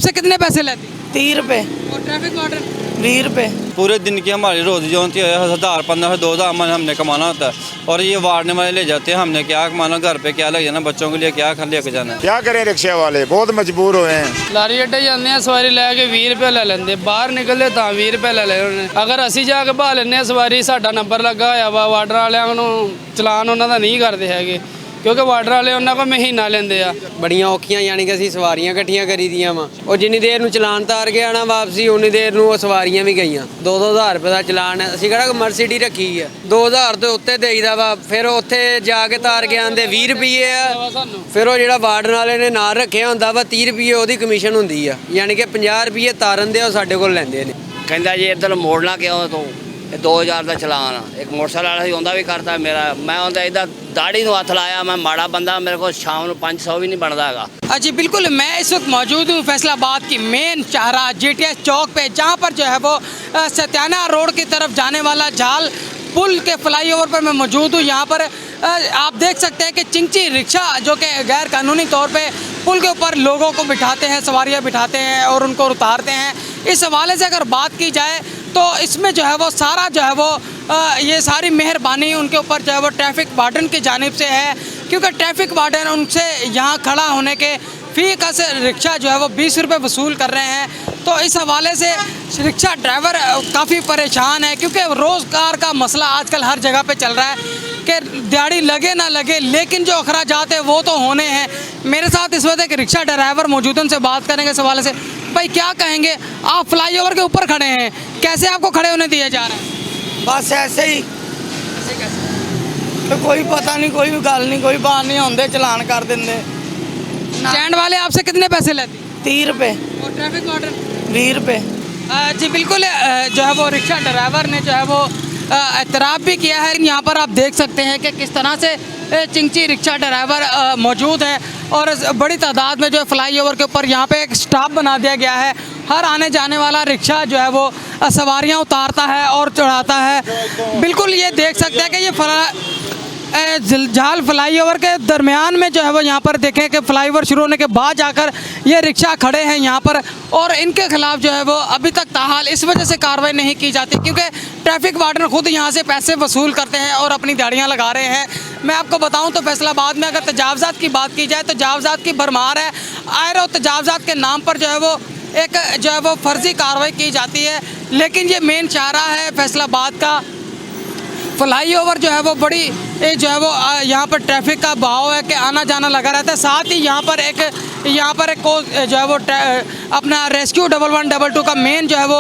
आपसे कितने पैसे लेती है? 30 रुपए। और ट्रैफिक वार्डन? 20 रुपए। पूरे दिन की हमारी रोजी जो होती है 1000 1500 2000 हमने कमाना होता है और ये वार्डने वाले ले जाते हैं। हमने क्या कमाना, घर पे क्या ले जाना, बच्चों के लिए क्या लेके जाना। क्या करें, रिक्शा वाले बहुत मजबूर हुए हैं। लारी अड्डे जाते हैं, सवारी लैके 20 रुपए ले लेंगे, बाहर निकलते तो 20 रुपए ले लेने। अगर असी जाके बहा लें सवारी, साडा नंबर लगा होया वा, वार्डर वालिਆਂ ਨੂੰ ਚਲਾਨ ਉਹਨਾਂ ਦਾ ਨਹੀਂ ਕਰਦੇ ਹੈਗੇ ਕਿਉਂਕਿ ਵਾਰਡਰ ਵਾਲੇ ਉਹਨਾਂ ਕੋਲ ਮਹੀਨਾ ਲੈਂਦੇ ਆ। ਬੜੀਆਂ ਔਖੀਆਂ ਯਾਨੀ ਕਿ ਅਸੀਂ ਸਵਾਰੀਆਂ ਇਕੱਠੀਆਂ ਕਰੀ ਦੀਆਂ ਵਾ। ਉਹ ਜਿੰਨੀ ਦੇਰ ਨੂੰ ਚਲਾਨ ਤਾਰ ਕੇ ਆਣਾ ਵਾਪਸੀ ਉਨੀ ਦੇਰ ਨੂੰ ਉਹ ਸਵਾਰੀਆਂ ਵੀ ਗਈਆਂ। 2-2000 ਰੁਪਏ ਦਾ ਚਲਾਨ ਹੈ। ਅਸੀਂ ਕਿਹੜਾ ਮਰਸੀਡੀ ਰੱਖੀ ਆ, 2000 ਤੋਂ ਉੱਤੇ ਦੇਈਦਾ ਵਾ। ਫਿਰ ਉੱਥੇ ਜਾ ਕੇ ਤਾਰ ਕੇ ਆਂਦੇ 20 ਰੁਪਏ ਆ। ਫਿਰ ਉਹ ਜਿਹੜਾ ਵਾਰਡਨ ਵਾਲੇ ਨੇ ਨਾਲ ਰੱਖਿਆ ਹੁੰਦਾ ਵਾ 30 ਰੁਪਏ ਉਹਦੀ ਕਮਿਸ਼ਨ ਹੁੰਦੀ ਆ, ਯਾਨੀ ਕਿ 50 ਰੁਪਏ ਤਾਰਨ ਦੇ ਉਹ ਸਾਡੇ ਕੋਲ ਲੈਂਦੇ ਨੇ। ਕਹਿੰਦਾ ਜੀ ਇੱਧਰ ਮੋੜਨਾ ਕਿਉਂ ਤੂੰ, ਇਹ 2000 ਦਾ ਚਲਾਨ ਆ। ਇੱਕ ਮੋਟਰਸਾਈਕਲ ਵਾਲਾ ਸੀ ਉਹਦਾ ਵੀ ਕਰਤਾ ਮੇਰਾ, ਮੈਂ ਉਹਦਾ ਇੱਦਾਂ दाढ़ी ਨੂੰ हथ लाया। मैं माड़ा बंदा, मेरे को शाम को 500 भी नहीं बनता है। जी बिल्कुल, मैं इस वक्त मौजूद हूँ फैसलाबाद की मेन चाहरा GTS चौक पे, जहाँ पर जो है वो सत्याना रोड की तरफ जाने वाला जाल पुल के फ्लाईओवर पर मैं मौजूद हूँ। यहाँ पर आप देख सकते हैं कि चिंची रिक्शा जो कि गैर कानूनी तौर पे पुल के ऊपर लोगों को बिठाते हैं, सवारियाँ बिठाते हैं और उनको उतारते हैं। इस हवाले से अगर बात की जाए तो इसमें जो है वो सारा जो है वो ये सारी मेहरबानी उनके ऊपर जो है वो ट्रैफिक वार्डन की जानिब से है, क्योंकि ट्रैफिक वार्डन उनसे यहाँ खड़ा होने के फ़ी का से रिक्शा जो है वो 20 रुपये वसूल कर रहे हैं। तो इस हवाले से रिक्शा ड्राइवर काफ़ी परेशान है, क्योंकि रोज़गार का मसला आजकल हर जगह पे चल रहा है कि दिहाड़ी लगे ना लगे, लेकिन जो अखराजात है वो तो होने हैं। मेरे साथ इस वक्त एक रिक्शा ड्राइवर मौजूद है, उनसे बात करेंगे इस हवाले से। भाई क्या कहेंगे, आप फ्लाईओवर के ऊपर खड़े हैं, कैसे आपको खड़े होने दिए जा रहे हैं? बस ऐसे ही, तो कोई पता नहीं, कोई गल नहीं, कोई बात नहीं होंगे, चलान कर देंगे। स्टैंड वाले आपसे कितने पैसे लेते हैं? 30 रुपए। और ट्रैफिक वार्डन? 20 रुपए। जी बिल्कुल, जो है वो रिक्शा ड्राइवर ने जो है वो एतराफ़ भी किया है। यहाँ पर आप देख सकते हैं कि किस तरह से चिंची रिक्शा ड्राइवर मौजूद है और बड़ी तादाद में जो है फ्लाईओवर के ऊपर यहाँ पे एक स्टॉप बना दिया गया है। हर आने जाने वाला रिक्शा जो है वो सवारियाँ उतारता है और चढ़ाता है। बिल्कुल ये देख सकते हैं कि ये जाल फ्लाईओवर के दरमियान में जो है वो यहाँ पर देखें कि फ्लाईओवर शुरू होने के बाद जाकर ये रिक्शा खड़े हैं यहाँ पर, और इनके खिलाफ जो है वो अभी तक ताहाल इस वजह से कार्रवाई नहीं की जाती क्योंकि ट्रैफिक वार्डन खुद यहाँ से पैसे वसूल करते हैं और अपनी दिहाड़ियाँ लगा रहे हैं। मैं आपको बताऊँ तो फैसलाबाद में अगर तजावज़ात की बात की जाए तो तजावज़ात की भरमार है। आए रोज़ तजावज़ात के नाम पर जो है वो एक जो है वो फर्जी कार्रवाई की जाती है, लेकिन ये मेन चारा है फैसलाबाद का। फ्लाईओवर जो है वो बड़ी जो है वो यहाँ पर ट्रैफिक का बहाव है कि आना जाना लगा रहता है। साथ ही यहाँ पर एक जो है वो अपना रेस्क्यू 1112 का मेन जो है वो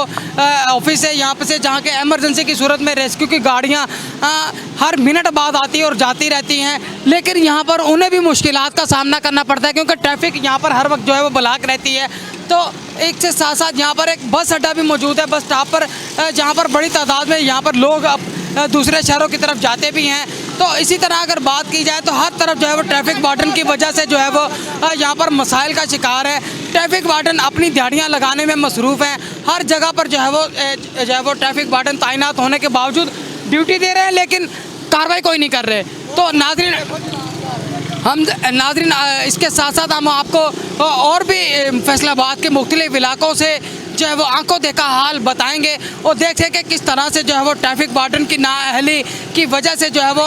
ऑफिस है यहाँ पे से, जहाँ के एमरजेंसी की सूरत में रेस्क्यू की गाड़ियाँ हर मिनट बाद आती है और जाती रहती हैं, लेकिन यहाँ पर उन्हें भी मुश्किलात का सामना करना पड़ता है क्योंकि ट्रैफिक यहाँ पर हर वक्त जो है वो ब्लॉक रहती है। तो एक से साथ साथ यहाँ पर एक बस अड्डा भी मौजूद है, बस स्टॉप पर, जहाँ पर बड़ी तादाद में यहाँ पर लोग दूसरे शहरों की तरफ जाते भी हैं। तो इसी तरह अगर बात की जाए तो हर तरफ जो है वो ट्रैफिक वार्डन की वजह से जो है वो यहाँ पर मसाइल का शिकार है। ट्रैफिक वार्डन अपनी दिहाड़ियाँ लगाने में मसरूफ़ हैं। हर जगह पर जो है वो ट्रैफिक वार्डन तैनात होने के बावजूद ड्यूटी दे रहे हैं, लेकिन कार्रवाई कोई नहीं कर रहे। तो नाज़रीन इसके साथ साथ हम आपको और भी फैसलाबाद के मुख्तलिफ इलाकों से जो है वो आंखों देखा हाल बताएंगे और देखें कि किस तरह से जो है वो ट्रैफिक वार्डन की नाअहली की वजह से जो है वो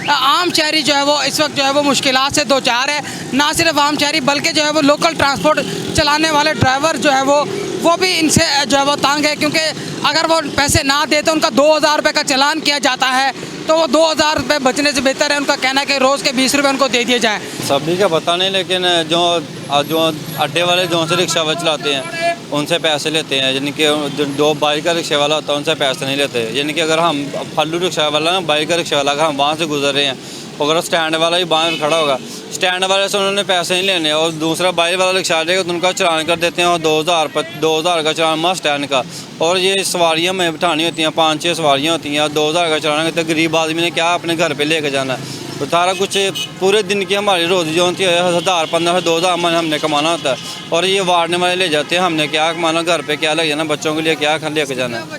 आम शहरी जो है वो इस वक्त जो है वो मुश्किलात से दो चार है। ना सिर्फ आम शहरी बल्कि जो है वो लोकल ट्रांसपोर्ट चलाने वाले ड्राइवर जो है वो भी इनसे जो है वो तंग है, क्योंकि अगर वो पैसे ना दे तो उनका 2000 रुपये का चालान किया जाता है। तो वो 2000 रुपये बचने से बेहतर है उनका कहना है कि रोज़ के 20 रुपये उनको दे दिए जाएँ। सभी का पता नहीं, लेकिन जो अड्डे वाले जो से रिक्शा वाले चलाते हैं उनसे पैसे लेते हैं, यानी कि दो बाइक का रिक्शा वाला होता है उनसे पैसे नहीं लेते। यानी कि अगर हम फल्लू रिक्शा वाला ना, बाइक का रिक्शा वाला, अगर हम वहाँ से गुजर रहे हैं, अगर स्टैंड वाला ही वहाँ खड़ा होगा, स्टैंड वाले से उन्होंने पैसे नहीं लेने, और दूसरा बाइक वाला रिक्शा लेगा तो उनका चलान कर देते हैं और 2000 का चलान मस्त स्टैंड का। और ये सवारियाँ में बिठानी होती हैं, 5-6 सवारियाँ होती हैं, 2000 का चलान करते, गरीब आदमी ने क्या अपने घर पे लेके जाना है। तो सारा कुछ पूरे दिन की हमारी रोजी जो होती है 1000 1500 2000 हमने कमाना होता है और ये वार्डने वाले ले जाते हैं। हमने क्या कमाना, घर पे क्या ले जाना, बच्चों के लिए क्या लेके जाना है। वो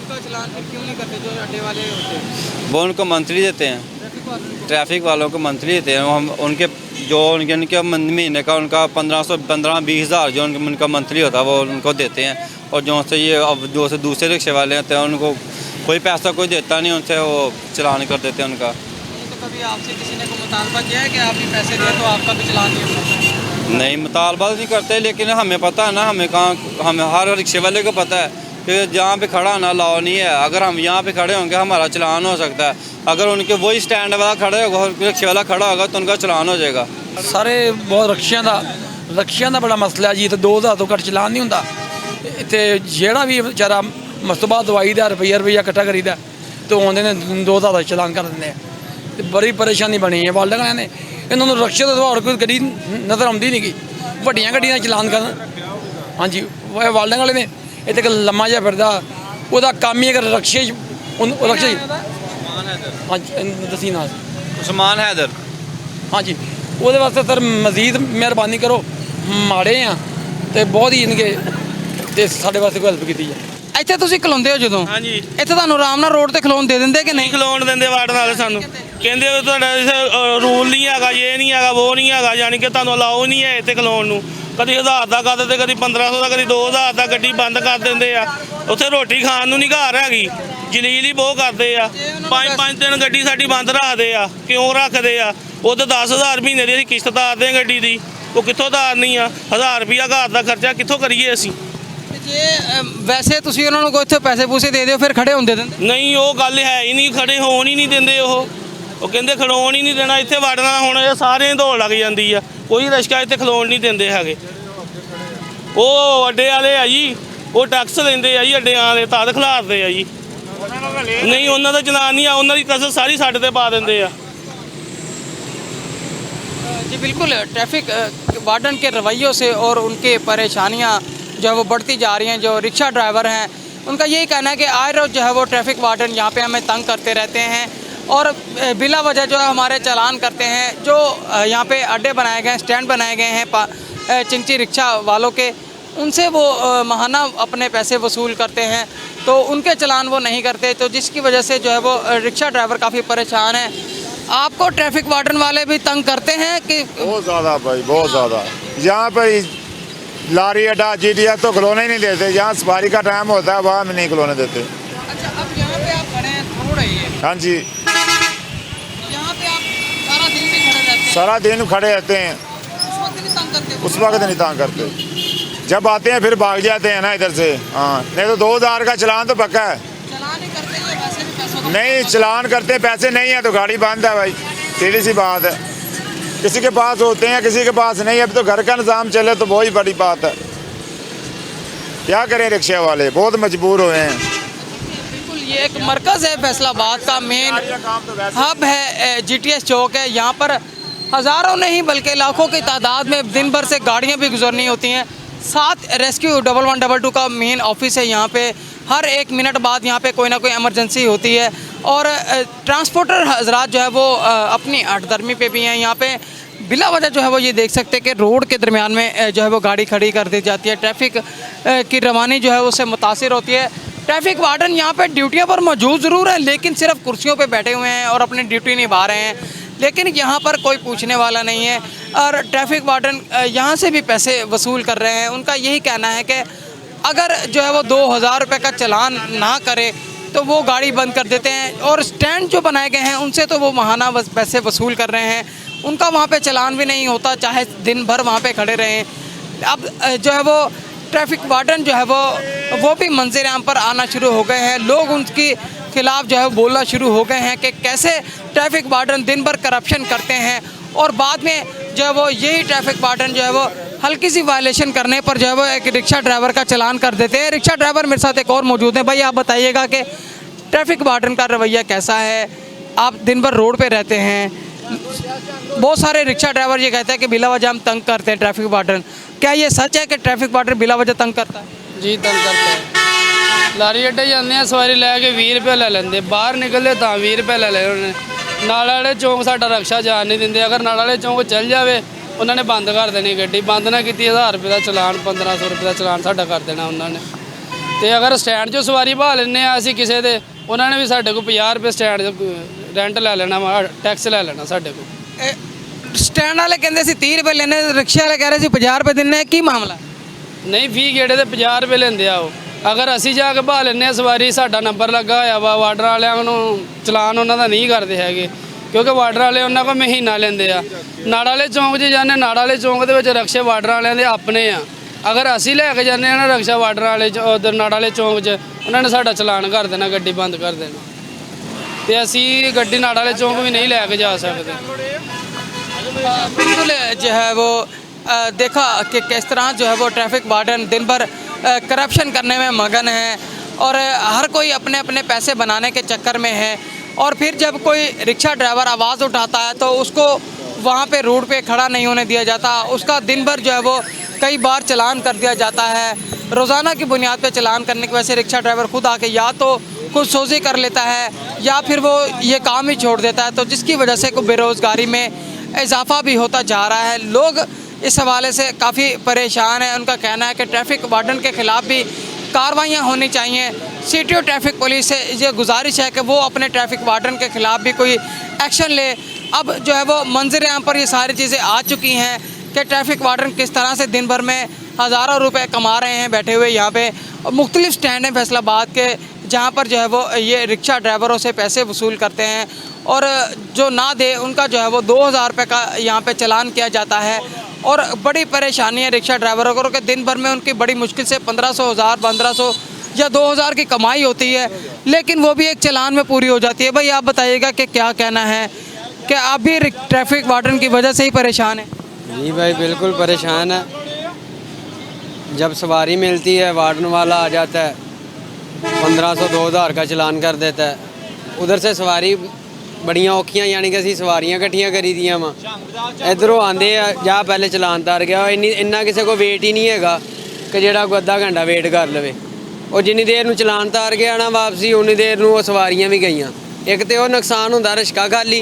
उनको मंथली देते हैं। वो उनको मंथली देते हैं। ट्रैफिक वालों को मंथली देते हैं हम उनके उनके महीने का उनका 15-20 हज़ार जो उनका मंथली होता है वो उनको देते हैं। और जो से ये अब जो से दूसरे रिक्शे वाले होते हैं उनको कोई पैसा कोई देता नहीं, उनसे वो चलान कर देते हैं उनका। तो कभी आपसे किसी ने को मुतालबा किया है कि आप ये पैसे दें तो आपका भी चलान नहीं होता? नहीं, मुतालबा नहीं करते, लेकिन हमें पता है ना, हमें हर रिक्शे वाले को पता है कि जहाँ पे खड़ा ना लाओ नहीं है। अगर हम यहाँ पे खड़े होंगे हमारा चलान हो सकता है, अगर उनके वही स्टैंड वाला खड़े होगा रिक्शे वाला खड़ा होगा तो उनका चलान हो जाएगा। ਸਾਰੇ ਬਹੁਤ ਰਕਸ਼ਿਆਂ ਦਾ ਬੜਾ ਮਸਲਾ ਜੀ। ਤੇ 2000 ਤੋਂ ਘੱਟ ਚਲਾਨ ਨਹੀਂ ਹੁੰਦਾ ਇੱਥੇ। ਜਿਹੜਾ ਵੀ ਵਿਚਾਰਾ ਮਸਤਬਾ ਦਵਾਈ ਦਾ ਰੁਪਈਆ ਇਕੱਠਾ ਕਰੀਦਾ ਤੇ ਆਉਂਦੇ ਨੇ 2000 ਦਾ ਚਲਾਨ ਕਰ ਦਿੰਦੇ ਆ। ਤੇ ਬੜੀ ਪਰੇਸ਼ਾਨੀ ਬਣੀ ਹੈ ਵਾਲਡਾਂ ਵਾਲਿਆਂ ਨੇ। ਇਹਨਾਂ ਨੂੰ ਰਕਸ਼ੇ ਤੋਂ ਹੋਰ ਕੋਈ ਗੱਡੀ ਨਜ਼ਰ ਆਉਂਦੀ ਨਹੀਂ ਗੀ, ਵੱਡੀਆਂ ਗੱਡੀਆਂ ਦਾ ਚਲਾਨ ਕਰਨ। ਹਾਂਜੀ, ਵਾਲਡਾਂ ਵਾਲੇ ਨੇ ਇੱਥੇ ਇੱਕ ਲੰਮਾ ਜਿਹਾ ਫਿਰਦਾ, ਉਹਦਾ ਕੰਮ ਹੀ ਅਗਰ ਰਕਸ਼ੇ ਰਕਸ਼ੇ ਹਾਂਜੀ ਦਸੀ ਨਾਲ उस्मान हैदर। ਹਾਂਜੀ, ਉਹਦੇ ਵਾਸਤੇ ਸਰ ਮਜ਼ੀਦ ਮਿਹਰਬਾਨੀ ਕਰੋ। ਮਾੜੇ ਆ ਤੇ ਬਹੁਤ ਹੀ ਇਨਕੇ ਤੇ ਸਾਡੇ ਵਾਸਤੇ ਕੋਈ ਹੈਲਪ ਕੀਤੀ ਜਾਏ। ਇੱਥੇ ਤੁਸੀਂ ਖਲੋਂਦੇ ਹੋ ਜਦੋਂ, ਹਾਂਜੀ, ਇੱਥੇ ਤੁਹਾਨੂੰ ਆਰਾਮ ਨਾਲ ਰੋਡ ਤੇ ਖਲੋਣ ਦੇ ਦਿੰਦੇ ਕਿ ਨਹੀਂ? ਨਹੀਂ ਖਲੋਣ ਦਿੰਦੇ ਵਾਰਡ ਵਾਲੇ ਸਾਨੂੰ। ਕਹਿੰਦੇ ਵੀ ਤੁਹਾਡਾ ਰੂਲ ਨਹੀਂ ਹੈਗਾ, ਇਹ ਨਹੀਂ ਹੈਗਾ, ਉਹ ਨਹੀਂ ਹੈਗਾ, ਯਾਨੀ ਕਿ ਤੁਹਾਨੂੰ ਅਲਾਓ ਨਹੀਂ ਹੈ ਇੱਥੇ ਖਲੋਣ ਨੂੰ। ਕਦੀ 1000 ਦਾ ਕਰ ਦਿੰਦੇ, ਕਦੀ 1500 ਦਾ, ਕਦੀ 2000 ਦਾ, ਗੱਡੀ ਬੰਦ ਕਰ ਦਿੰਦੇ ਆ। ਉੱਥੇ ਰੋਟੀ ਖਾਣ ਨੂੰ ਨਹੀਂ ਘਰ ਹੈਗੀ, ਜਲੀਲ ਹੀ ਬਹੁਤ ਕਰਦੇ ਆ। 5-5 ਦਿਨ ਗੱਡੀ ਸਾਡੀ ਬੰਦ ਰੱਖਦੇ ਆ। ਕਿਉਂ ਰੱਖਦੇ ਆ? ਉਹ ਤਾਂ 10,000 ਮਹੀਨੇ ਦੀ ਅਸੀਂ ਕਿਸ਼ਤ ਤਾਰਦੇ ਆ ਗੱਡੀ ਦੀ, ਉਹ ਕਿੱਥੋਂ ਤਾਰਨੀ ਆ? 1000 ਰੁਪਈਆ ਘਰ ਦਾ ਖਰਚਾ ਕਿੱਥੋਂ ਕਰੀਏ ਅਸੀਂ? ਜੇ ਵੈਸੇ ਤੁਸੀਂ ਉਹਨਾਂ ਨੂੰ ਕੋਈ ਇੱਥੇ ਪੈਸੇ ਪੂਸੇ ਦੇ ਦਿਓ ਫਿਰ ਖੜੇ ਹੁੰਦੇ ਦਿੰਦੇ? ਨਹੀਂ, ਉਹ ਗੱਲ ਹੈ ਹੀ ਨਹੀਂ, ਖੜੇ ਹੋਣ ਹੀ ਨਹੀਂ ਦਿੰਦੇ। ਉਹ ਕਹਿੰਦੇ ਖਲੋਣ ਹੀ ਨਹੀਂ ਦੇਣਾ ਇੱਥੇ ਵੜਨਾ। ਹੁਣ ਇਹ ਸਾਰਿਆਂ ਦੌੜ ਲੱਗ ਜਾਂਦੀ ਆ, ਕੋਈ ਰਿਕਸ਼ਾ ਇੱਥੇ ਖਲੋਣ ਨਹੀਂ ਦਿੰਦੇ ਹੈਗੇ। ਉਹ ਅੱਡੇ ਵਾਲੇ ਆ ਜੀ, ਉਹ ਟੈਕਸ ਲੈਂਦੇ ਆ ਜੀ ਅੱਡਿਆਂ ਵਾਲੇ, ਤਦ ਖਿਲਾਰਦੇ ਆ ਜੀ। ਨਹੀਂ, ਉਹਨਾਂ ਦਾ ਚਲਾਨ ਨਹੀਂ ਆ, ਉਹਨਾਂ ਦੀ ਕਸਰ ਸਾਰੀ ਸਾਡੇ ਤੇ ਪਾ ਦਿੰਦੇ ਆ। जी बिल्कुल, ट्रैफिक वार्डन के रवैयों से और उनके परेशानियां जो है वो बढ़ती जा रही हैं। जो रिक्शा ड्राइवर हैं उनका यही कहना है कि आए रोज़ जो है वो ट्रैफिक वार्डन यहाँ पे हमें तंग करते रहते हैं और बिला वजह जो है हमारे चालान करते हैं। जो यहाँ पे अड्डे बनाए गए हैं, स्टैंड बनाए गए हैं चिंची रिक्शा वालों के, उनसे वो माहाना अपने पैसे वसूल करते हैं, तो उनके चालान वो नहीं करते, तो जिसकी वजह से जो है वो रिक्शा ड्राइवर काफ़ी परेशान हैं। आपको ट्रैफिक वार्डन वाले भी तंग करते हैं कि? बहुत ज़्यादा भाई, बहुत ज़्यादा। यहाँ पर लारी अड्डा GTS तो खिलौने ही नहीं देते, जहाँ सवारी का टाइम होता है वहाँ में नहीं खिलौने देते। अच्छा, अब यहाँ पे आप खड़े हैं, रोड है ये, हाँ जी, यहाँ पे आप सारा दिन भी खड़े रहते हैं? सारा दिन खड़े रहते हैं, उस वक्त नहीं तंग करते? उस वक्त नहीं तंग करते। जब आते हैं फिर भाग जाते हैं ना इधर से। हाँ, नहीं तो 2000 का चलान तो पक्का है। चलान नहीं करते ये वैसे भी पैसों का? नहीं, चलान करते, पैसे नहीं है तो गाड़ी बंद है भाई, सीधी सी बात है। किसी के पास होते हैं, किसी के पास नहीं। अभी तो घर का निज़ाम चले तो बहुत ही बड़ी बात है। क्या करें, रिक्शे वाले बहुत मजबूर हुए हैं। बिल्कुल, ये एक मरकज़ है फैसलाबाद का, मेन हब है, GTS चौक है। यहाँ पर हज़ारों नहीं बल्कि लाखों की तादाद में दिन भर से गाड़ियाँ भी गुजरनी होती हैं। साथ रेस्क्यू 1122 का मेन ऑफिस है। यहाँ पे हर 1 मिनट बाद यहाँ पे कोई ना कोई इमरजेंसी होती है और ट्रांसपोर्टर हजरात जो है वो अपनी हठधर्मी पे भी हैं। यहाँ पे बिला वजह जो है वो ये देख सकते हैं कि रोड के दरमियान में जो है वो गाड़ी खड़ी कर दी जाती है। ट्रैफिक की रवानी जो है उससे मुतासिर होती है। ट्रैफिक वार्डन यहाँ पे ड्यूटियों पर मौजूद ज़रूर है, लेकिन सिर्फ कुर्सियों पे बैठे हुए हैं और अपनी ड्यूटी निभा रहे हैं, लेकिन यहाँ पर कोई पूछने वाला नहीं है। और ट्रैफिक वार्डन यहाँ से भी पैसे वसूल कर रहे हैं। उनका यही कहना है कि अगर जो है वो 2000 रुपये का चालान ना करे तो वो गाड़ी बंद कर देते हैं, और स्टैंड जो बनाए गए हैं उनसे तो वो माहाना पैसे वसूल कर रहे हैं। उनका वहाँ पे चालान भी नहीं होता, चाहे दिन भर वहाँ पे खड़े रहें। अब जो है वो ट्रैफिक वार्डन जो है वो भी मंजर आम पर आना शुरू हो गए हैं। लोग उनके खिलाफ जो है बोलना शुरू हो गए हैं कि कैसे ट्रैफिक वार्डन दिन भर करप्शन करते हैं और बाद में जो है वो यही ट्रैफिक वार्डन जो है वो हल्की सी वायलेशन करने पर जो है वो एक रिक्शा ड्राइवर का चालान कर देते हैं। रिक्शा ड्राइवर मेरे साथ एक और मौजूद है। भाई आप बताइएगा कि ट्रैफिक वार्डन का रवैया कैसा है? आप दिन भर रोड पे रहते हैं, बहुत सारे रिक्शा ड्राइवर ये कहते हैं कि बिला वजह हम तंग करते हैं ट्रैफिक वार्डन। क्या ये सच है कि ट्रैफिक वार्डन बिला वजह तंग करता है? जी तंग करता है। लारी अड्डे जाते हैं, सवारी लैके 20 रुपये ले लेंगे, बाहर निकलते तो 20 रुपये ले ले उन्होंने। नाल वाले चौंक साडा रक्षा जान नहीं देंगे, अगर नाल वाले चौंक चल जाए उन्होंने बंद कर देनी गड्डी। बंद ना की 1000 रुपये का चलान, 1500 रुपये का चलान साडा कर देना उन्होंने। तो अगर स्टैंड 'चों सवारी बहा लें असीं किसी दे, उन्होंने भी साडे को 50 रुपये स्टैंड ਰੈਂਟ ਲੈ ਲੈਣਾ ਵਾ, ਟੈਕਸ ਲੈ ਲੈਣਾ ਸਾਡੇ ਕੋਲ। ਸਟੈਂਡ ਵਾਲੇ ਕਹਿੰਦੇ ਸੀ 30 ਰੁਪਏ ਲੈਣੇ, ਰਿਕਸ਼ੇ ਵਾਲੇ ਕਹਿ ਰਹੇ ਸੀ 50 ਰੁਪਏ ਦਿੰਨੇ, ਕੀ ਮਾਮਲਾ? ਨਹੀਂ 20 ਗੇੜੇ ਦੇ 50 ਰੁਪਏ ਲੈਂਦੇ ਆ ਉਹ। ਅਗਰ ਅਸੀਂ ਜਾ ਕੇ ਬਹਾ ਲੈਂਦੇ ਆ ਸਵਾਰੀ, ਸਾਡਾ ਨੰਬਰ ਲੱਗਾ ਹੋਇਆ ਵਾ, ਵਾਰਡਰ ਵਾਲਿਆਂ ਨੂੰ ਚਲਾਨ ਉਹਨਾਂ ਦਾ ਨਹੀਂ ਕਰਦੇ ਹੈਗੇ, ਕਿਉਂਕਿ ਵਾਰਡਰ ਵਾਲੇ ਉਹਨਾਂ ਕੋਲ ਮਹੀਨਾ ਲੈਂਦੇ ਆ। ਨਾੜ ਵਾਲੇ ਚੌਂਕ 'ਚ ਜਾਂਦੇ, ਨਾੜ ਵਾਲੇ ਚੌਂਕ ਦੇ ਵਿੱਚ ਰਕਸ਼ੇ ਵਾਰਡਰ ਵਾਲਿਆਂ ਦੇ ਆਪਣੇ ਆ। ਅਗਰ ਅਸੀਂ ਲੈ ਕੇ ਜਾਂਦੇ ਆ ਨਾ ਰਕਸ਼ਾ ਵਾਰਡਰ ਵਾਲੇ ਉਧਰ ਨਾੜ ਵਾਲੇ ਚੌਂਕ 'ਚ, ਉਹਨਾਂ ਨੇ ਸਾਡਾ ਚਲਾਨ ਕਰ ਦੇਣਾ, ਗੱਡੀ ਬੰਦ ਕਰ ਦੇਣਾ, ਤੇ ਅਸੀਂ ਗੱਡੀ ਨਾੜ ਵਾਲੇ ਚੌਂਕ ਵੀ नहीं ਲੈ ਕੇ जा सकते। बिल्कुल जो है वो देखा कि किस तरह जो है वो ट्रैफिक वार्डन दिन भर करप्शन करने में मगन है और हर कोई अपने अपने पैसे बनाने के चक्कर में है। और फिर जब कोई रिक्शा ड्राइवर आवाज़ उठाता है तो उसको वहाँ पे रोड पे खड़ा नहीं होने दिया जाता, उसका दिन भर जो है वो कई बार चलान कर दिया जाता है। रोज़ाना की बुनियाद पे चलान करने की वजह से रिक्शा ड्राइवर खुद आके या तो खुद सोजी कर लेता है या फिर वो ये काम ही छोड़ देता है, तो जिसकी वजह से बेरोज़गारी में इजाफा भी होता जा रहा है। लोग इस हवाले से काफ़ी परेशान हैं। उनका कहना है कि ट्रैफिक वार्डन के ख़िलाफ़ भी कार्रवाइयाँ होनी चाहिए। सिटी और ट्रैफिक पुलिस से ये गुजारिश है कि वो अपने ट्रैफिक वार्डन के ख़िलाफ़ भी कोई एक्शन ले। अब जो है वो मंजर आम पर ये सारी चीज़ें आ चुकी हैं कि ट्रैफिक वार्डन किस तरह से दिन भर में हज़ारों रुपए कमा रहे हैं बैठे हुए यहाँ पे। मुख्तलिफ स्टैंड हैं फैसलाबाद के जहाँ पर जो है वो ये रिक्शा ड्राइवरों से पैसे वसूल करते हैं और जो ना दे उनका जो है वो 2000 रुपये का यहाँ पे चालान किया जाता है। और बड़ी परेशानी है रिक्शा ड्राइवरों को कि दिन भर में उनकी बड़ी मुश्किल से 1500, 1000, 1500 या 2000 की कमाई होती है, लेकिन वो भी एक चालान में पूरी हो जाती है। भाई आप बताइएगा कि क्या कहना है कि आप भी ट्रैफिक वार्डन की वजह से ही परेशान हैं? जी भाई बिल्कुल परेशान है। जब सवारी मिलती है वार्डन वाला आ जाता है, 1500, 2000 का चलान कर देता है। उधर से सवारी बड़ियाँ औखियाँ, यानी कि असी सवारियाँ इकट्ठियाँ करी दियाँ वा, इधरों आते जा पहले चलान तार गया। इन्ना किसी को वेट ही नहीं है कि जोड़ा कोई अद्धा घंटा वेट कर लवे। और जिन्नी देर नूं चलान तार गया ना वापसी, उन्नी देर नूं सवारियाँ भी गईयां। एक तो वो नुकसान हुंदा रिश्का खाली,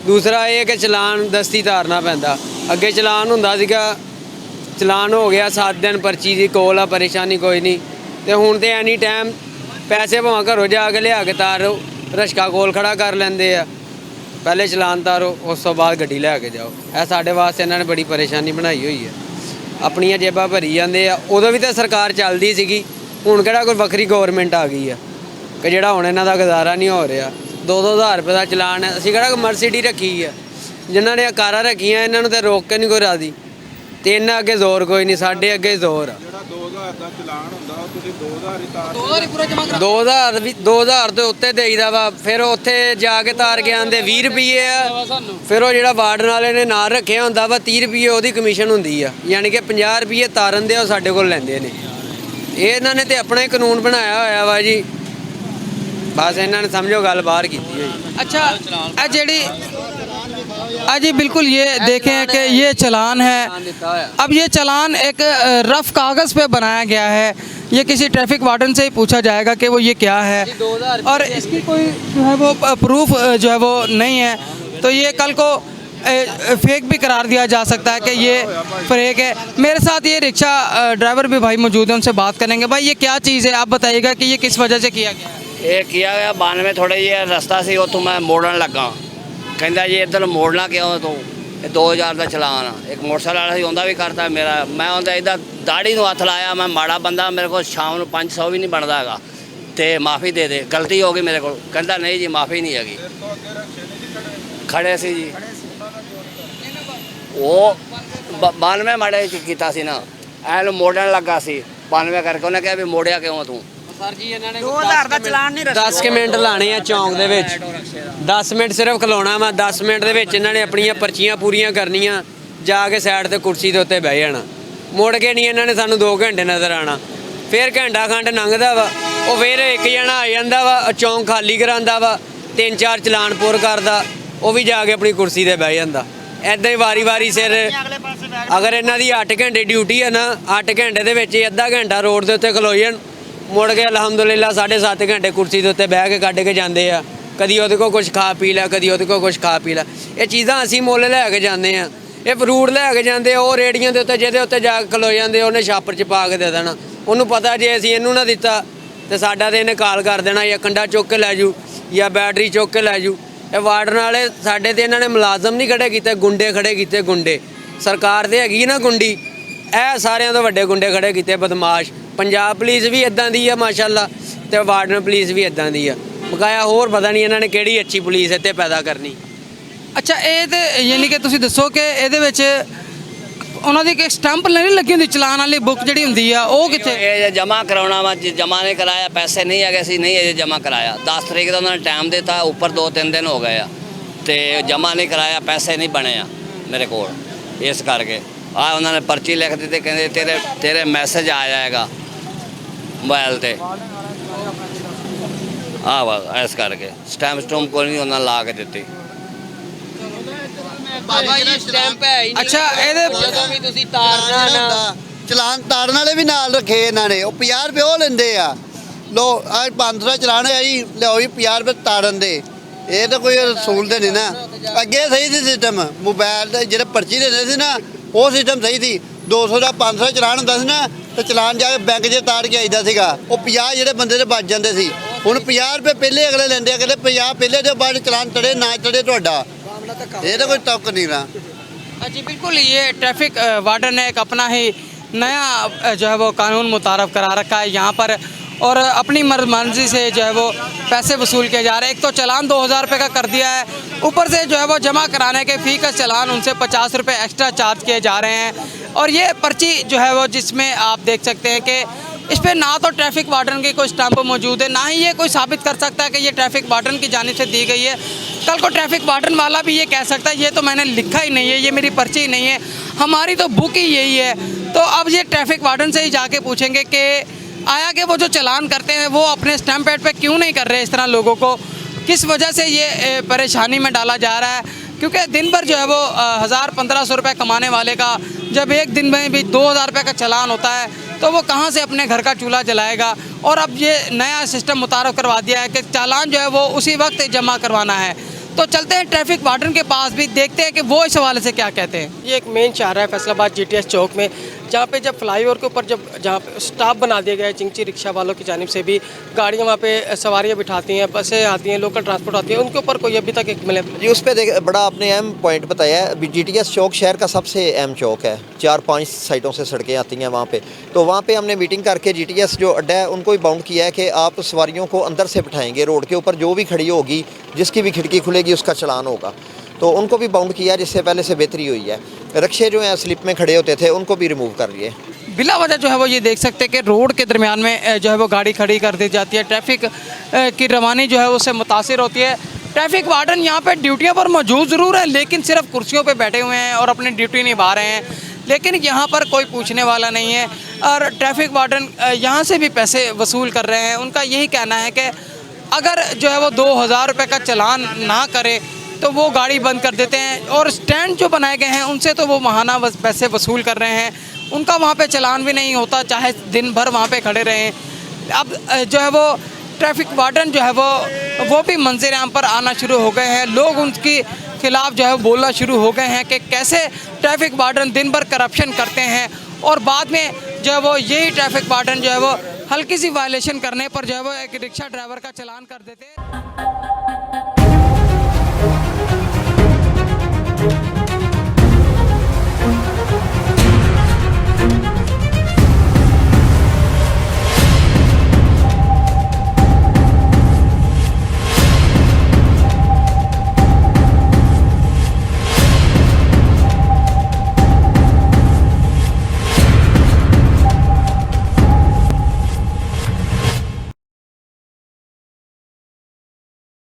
दूसरा ये कि चलान दस्ती तारना पैंदा। अगे चलान हुंदा सीगा, चलान हो गया 7 दिन पर्ची दी कोल आ, परेशानी कोई नहीं। तो हुण तो एनी टाइम पैसे भावें घरों जाके लिया के तारो, रिश्का कोल खड़ा कर लेंदे आ, पहले चलान तारो उस तो बाद गड्डी लैके जाओ। यह साढ़े वास्ते इन्होंने बड़ी परेशानी बनाई हुई है। अपनियां जेबां भरी जाते हैं। उदों भी तो सरकार चलती सीगी, हुण किहड़ा कोई वक्री गौरमेंट आ गई है कि जिहड़ा हुण इन्हां दा गुजारा नहीं हो रहा। 2-2000 रुपये का चलान है। असीं किहड़ा मर्सिडी रखी है, जिन्हां ने कारां रखियां इन्हां नूं ते रोक के नहीं कोई राजी, ते इन्हां अगे जोर कोई नहीं, साडे अगे जोर आ। 2000 ਦੇ ਉੱਤੇ ਦੇਈਦਾ ਵਾ, ਫਿਰ ਉੱਥੇ ਜਾ ਕੇ ਤਾਰ ਕੇ ਆਂਦੇ 20 ਰੁਪਏ ਆ। ਫਿਰ ਉਹ ਜਿਹੜਾ ਵਾਰਡਨ ਵਾਲੇ ਨੇ ਨਾਲ ਰੱਖਿਆ ਹੁੰਦਾ ਵਾ 30 ਰੁਪਏ ਉਹਦੀ ਕਮਿਸ਼ਨ ਹੁੰਦੀ ਆ, ਯਾਨੀ ਕਿ 50 ਰੁਪਏ ਤਾਰਨ ਦੇ ਉਹ ਸਾਡੇ ਕੋਲ ਲੈਂਦੇ ਨੇ। ਇਹ ਇਹਨਾਂ ਨੇ ਤੇ ਆਪਣਾ ਹੀ ਕਾਨੂੰਨ ਬਣਾਇਆ ਹੋਇਆ ਵਾ ਜੀ, ਬਸ ਇਹਨਾਂ ਨੇ समझो गल बाहर की हुई। अच्छा जी जी बिल्कुल, ये देखें कि ये चलान है। अब ये चलान एक रफ कागज़ पे बनाया गया है, ये किसी ट्रैफिक वार्डन से ही पूछा जाएगा कि वो ये क्या है, और इसकी कोई जो है वो प्रूफ जो है वो नहीं है, तो ये कल को फेक भी करार दिया जा सकता है कि ये फेक है। मेरे साथ ये रिक्शा ड्राइवर भी भाई मौजूद हैं, उनसे बात करेंगे। भाई ये क्या चीज़ है, आप बताइएगा कि ये किस वजह से किया गया है? ਇਹ किया गया 92 ਥੋੜੇ ਜਿਹਾ ਰਸਤਾ ਸੀ, ਉੱਥੋਂ ਮੈਂ ਮੋੜਨ ਲੱਗਾ, ਕਹਿੰਦਾ ਜੀ ਇੱਧਰ ਮੋੜਨਾ ਕਿਉਂ ਤੂੰ, ਇਹ 2000 ਦਾ ਚਲਾਨ ਆ। ਇੱਕ ਮੋਟਰਸਾਈਕਲ ਵਾਲਾ ਸੀ, ਉਹਦਾ ਵੀ ਕਰਤਾ ਮੇਰਾ। ਮੈਂ ਉਹਦਾ ਇੱਦਾਂ ਦਾੜੀ ਨੂੰ ਹੱਥ ਲਾਇਆ, ਮੈਂ ਮਾੜਾ ਬੰਦਾ, ਮੇਰੇ ਕੋਲ ਸ਼ਾਮ ਨੂੰ 500 ਵੀ ਨਹੀਂ ਬਣਦਾ ਹੈਗਾ, ਤੇ ਮਾਫੀ ਦੇ ਦੇ, ਗਲਤੀ ਹੋ ਗਈ ਮੇਰੇ ਕੋਲ। ਕਹਿੰਦਾ ਨਹੀਂ ਜੀ ਮਾਫੀ ਨਹੀਂ ਹੈਗੀ। ਖੜੇ ਸੀ ਜੀ ਉਹ 92 ਮਾੜੇ ਕੀਤਾ ਸੀ ਨਾ, ਐਨੂੰ ਮੋੜਨ ਲੱਗਾ ਸੀ 92 ਕਰਕੇ। ਉਹਨੇ ਕਿਹਾ ਵੀ ਮੋੜਿਆ ਕਿਉਂ ਤੂੰ? सर जी इन्होंने 2000 का चलान नहीं 10 मिनट लाने आ चौंक दे विच, 10 मिनट सिर्फ खलोना वा। 10 मिनट दे विच इन्होंने अपनियां पर्चियां पूरियां करनियां, जाके साइड ते कुर्सी दे उत्ते बह जाना, मुड़ के नहीं इन्होंने सानू 2 घंटे नज़र आना। फिर घंटा खंड लंघदा वा, वो फिर एक जना आ जांदा वा, चौंक खाली करांदा वा, 3-4 चलान पुर करदा, वो भी जाके अपनी कुर्सी ते बह जांदा। ऐदां ही वारी वारी सिर। अगर इन्हां दी 8 घंटे ड्यूटी है ना, 8 घंटे दे विच अद्धा घंटा रोड दे उत्ते खलो जाण, मुड़ के अलहमदुलिल्ला 7.5 घंटे कुर्सी के उत्ते बह के कढ़ के जाते हैं। कदी ਉਹਦੇ ਕੋਲ कुछ खा पी लिया, कदी ਉਹਦੇ ਕੋਲ कुछ खा पी लिया। ये चीज़ां असीं मुੱਲ ਲੈ के जाते हैं, ये फ्रूट ਲੈ के जाते, ਉਹ ਰੇੜੀਆਂ ਦੇ ਉੱਤੇ ਜਿਹਦੇ ਉੱਤੇ ਜਾ ਕੇ ਖਲੋ ਜਾਂਦੇ, ਉਹਨੇ ਛਾਪਰ 'ਚ ਪਾ ਕੇ ਦੇ ਦੇਣਾ। ਉਹਨੂੰ ਪਤਾ ਜੇ ਅਸੀਂ ਇਹਨੂੰ ਨਾ ਦਿੱਤਾ ਤੇ ਸਾਡਾ ਤੇ ਇਹਨੇ ਕਾਲ ਕਰ ਦੇਣਾ, ਜਾਂ ਕੰਡਾ ਚੁੱਕ ਕੇ ਲੈ ਜੂ ਜਾਂ ਬੈਟਰੀ ਚੁੱਕ ਕੇ ਲੈ ਜੂ। ਇਹ ਵਾਰਡਨ ਵਾਲੇ ਸਾਡੇ ਤੇ ਇਹਨਾਂ ਨੇ ਮੁਲਾਜ਼ਮ ਨਹੀਂ ਖੜੇ ਕੀਤੇ, ਗੁੰਡੇ ਖੜੇ ਕੀਤੇ। ਗੁੰਡੇ ਸਰਕਾਰ ਤੇ ਹੈਗੀ ਨਾ ਗੁੰਡੀ, ਇਹ ਸਾਰਿਆਂ ਤੋਂ ਵੱਡੇ ਗੁੰਡੇ ਖੜੇ ਕੀਤੇ, ਬਦਮਾਸ਼। ਪੰਜਾਬ ਪੁਲਿਸ ਵੀ ਇਦਾਂ ਦੀ ਆ ਮਾਸ਼ਾਅੱਲਾ, ਤੇ ਵਾਰਡਨ ਪੁਲਿਸ ਵੀ ਇਦਾਂ ਦੀ ਆ। ਬਕਾਇਆ ਹੋਰ ਪਤਾ ਨਹੀਂ ਇਹਨਾਂ ਨੇ ਕਿਹੜੀ ਅੱਛੀ ਪੁਲਿਸ ਇੱਥੇ ਪੈਦਾ ਕਰਨੀ। ਅੱਛਾ, ਇਹ ਤੇ ਯਾਨੀ ਕਿ ਤੁਸੀਂ ਦੱਸੋ ਕਿ ਇਹਦੇ ਵਿੱਚ ਉਹਨਾਂ ਦੀ ਇੱਕ ਸਟੈਂਪ ਨਹੀਂ ਲੱਗੀ ਹੁੰਦੀ, ਚਲਾਨ ਵਾਲੀ ਬੁੱਕ ਜਿਹੜੀ ਹੁੰਦੀ ਆ, ਉਹ ਕਿੱਥੇ? ਇਹ ਜਮ੍ਹਾਂ ਕਰਾਉਣਾ ਵਾ, ਜਮ੍ਹਾਂ ਨਹੀਂ ਕਰਾਇਆ, ਪੈਸੇ ਨਹੀਂ ਹੈਗੇ ਸੀ, ਨਹੀਂ ਅਜੇ ਜਮ੍ਹਾਂ ਕਰਾਇਆ। 10 ਤਰੀਕ ਦਾ ਉਹਨਾਂ ਨੇ ਟਾਈਮ ਦਿੱਤਾ, ਉੱਪਰ 2-3 ਦਿਨ ਹੋ ਗਏ ਆ ਤੇ ਜਮ੍ਹਾਂ ਨਹੀਂ ਕਰਾਇਆ, ਪੈਸੇ ਨਹੀਂ ਬਣੇ ਆ ਮੇਰੇ ਕੋਲ। ਇਸ ਕਰਕੇ ਆ ਉਹਨਾਂ ਨੇ ਪਰਚੀ ਲਿਖ ਦਿੱਤੀ, ਕਹਿੰਦੇ ਤੇਰੇ ਮੈਸੇਜ ਆ ਜਾਏਗਾ ਮੋਬਾਈਲ ਤੇ। ਆ ਵਾ ਇਸ ਕਰਕੇ ਸਟੈਂਪ ਸਟੂੰਪ ਕੋਈ ਨਹੀਂ ਉਹਨਾਂ ਨੇ ਲਾ ਕੇ ਦਿੱਤੀ। ਬਾਬਾ ਜੀ ਸਟੈਂਪ ਹੈ ਹੀ ਨਹੀਂ। ਅੱਛਾ, ਇਹਦੇ ਜਦੋਂ ਵੀ ਤੁਸੀਂ ਤਾਰਨਾ ਨਾ, ਚਲਾਨ ਤਾਰਨ ਵਾਲੇ ਵੀ ਨਾਲ ਰੱਖੇ ਇਹਨਾਂ ਨੇ। ਉਹ 50 ਰੁਪਏ ਉਹ ਲੈਂਦੇ ਆ। ਲੋ ਆ 500 ਚਲਾਨ ਹੈ ਜੀ, ਲਿਆਓ ਜੀ 50 ਰੁਪਏ ਤਾਰਨ ਦੇ। ਇਹ ਤਾਂ ਕੋਈ ਰਸੂਲ ਦੇ ਨਹੀਂ ਨਾ। ਅੱਗੇ ਸਹੀ ਸੀ ਸਿਸਟਮ, ਮੋਬਾਈਲ ਦੇ ਜਿਹੜੇ ਪਰਚੀ ਦਿੰਦੇ ਸੀ ਨਾ, ਉਹ ਸਿਸਟਮ ਸਹੀ ਸੀ। 200 ਦਾ 500 ਚਲਾਨ ਹੁੰਦਾ ਸੀ ਨਾ, ਤੇ ਚਲਾਨ ਜਾ ਕੇ ਬੈਂਕ 'ਚ ਤਾਰ ਕੇ ਆਈਦਾ ਸੀਗਾ। ਉਹ 50 ਜਿਹੜੇ ਬੰਦੇ ਦੇ ਬਚ ਜਾਂਦੇ ਸੀ। ਹੁਣ 50 ਰੁਪਏ ਪਹਿਲੇ ਅਗਲੇ ਲੈਂਦੇ ਆ, ਕਹਿੰਦੇ 50 ਪਹਿਲੇ ਦੇ ਬਾਅਦ ਚਲਾਨ ਤੜੇ ਨਾ ਤੜੇ ਤੁਹਾਡਾ। ये तो कोई तक नहीं रहा। जी बिल्कुल, ये ट्रैफिक वार्डन ने एक अपना ही नया जो है वो कानून मुतारफ़ करा रखा है यहाँ पर, और अपनी मर्जी से जो है वो पैसे वसूल किए जा रहे हैं। एक तो चलान 2000 रुपये का कर दिया है, ऊपर से जो है वो जमा कराने के फ़ी का चलान उनसे 50 रुपये एक्स्ट्रा चार्ज किए जा रहे हैं। और ये पर्ची जो है वो जिसमें आप देख सकते हैं कि इस पर ना तो ट्रैफिक वार्डन की कोई स्टैंप मौजूद है, ना ही ये कोई साबित कर सकता है कि ये ट्रैफिक वार्डन की जानिब से दी गई है। कल को ट्रैफिक वार्डन वाला भी ये कह सकता है ये तो मैंने लिखा ही नहीं है, ये मेरी पर्ची ही नहीं है, हमारी तो बुक ही यही है। तो अब ये ट्रैफिक वार्डन से ही जाके पूछेंगे कि आया कि वो जो चलान करते हैं वो अपने स्टैंप पैड पे क्यों नहीं कर रहे इस तरह लोगों को, किस वजह से ये परेशानी में डाला जा रहा है। क्योंकि दिन भर जो है वो 1000-1500 रुपये कमाने वाले का जब एक दिन में भी 2000 रुपये का चलान होता है तो वो कहाँ से अपने घर का चूल्हा जलाएगा। और अब ये नया सिस्टम मुतारफ़ करवा दिया है कि चालान जो है वो उसी वक्त जमा करवाना है। तो चलते हैं ट्रैफिक वार्डन के पास भी, देखते हैं कि वो इस हवाले से क्या कहते हैं। ये एक मेन चाह है फैसलाबाद GTS चौक में, जहाँ पे जब फ्लाईओवर के ऊपर जहाँ पे स्टाफ बना दिया गया है चिंची रिक्शा वालों की जानिब से भी, गाड़ियाँ वहाँ पे सवारियाँ बिठाती हैं, बसें आती हैं, लोकल ट्रांसपोर्ट आती है, उनके ऊपर कोई अभी तक एक मिले जी। उस पर बड़ा आपने अहम पॉइंट बताया है। GTS चौक शहर का सबसे अहम चौक है, 4-5 साइडों से सड़कें आती हैं वहाँ पे। तो वहाँ पे हमने मीटिंग करके GTS जो अड्डा है उनको भी बाउंड किया है कि आप सवारियों को अंदर से बिठाएंगे, रोड के ऊपर जो भी खड़ी होगी, जिसकी भी खिड़की खुलेगी उसका चलान होगा। तो उनको भी बाउंड किया, जिससे पहले से बेहतरी हुई है। रिक्शे जो हैं स्लिप में खड़े होते थे उनको भी रिमूव कर लिए। बिला वजह जो है वो ये देख सकते हैं कि रोड के दरमियान में जो है वो गाड़ी खड़ी कर दी जाती है, ट्रैफिक की रवानी जो है उससे मुतासिर होती है। ट्रैफिक वार्डन यहाँ पे ड्यूटियों पर मौजूद ज़रूर है, लेकिन सिर्फ कुर्सियों पे बैठे हुए हैं और अपनी ड्यूटी निभा रहे हैं, लेकिन यहाँ पर कोई पूछने वाला नहीं है। और ट्रैफिक वार्डन यहाँ से भी पैसे वसूल कर रहे हैं। उनका यही कहना है कि अगर जो है वो 2000 रुपये का चलान ना करे तो वो गाड़ी बंद कर देते हैं, और स्टैंड जो बनाए गए हैं उनसे तो वो माहाना पैसे वसूल कर रहे हैं, उनका वहाँ पे चलान भी नहीं होता, चाहे दिन भर वहाँ पे खड़े रहें। अब जो है वो ट्रैफिक वार्डन जो है वो भी मंजर आम पर आना शुरू हो गए हैं। लोग उनके खिलाफ जो है बोलना शुरू हो गए हैं कि कैसे ट्रैफिक वार्डन दिन भर करप्शन करते हैं, और बाद में जो है वो यही ट्रैफिक वार्डन जो है वो हल्की सी वायलेशन करने पर जो है वो एक रिक्शा ड्राइवर का चलान कर देते हैं।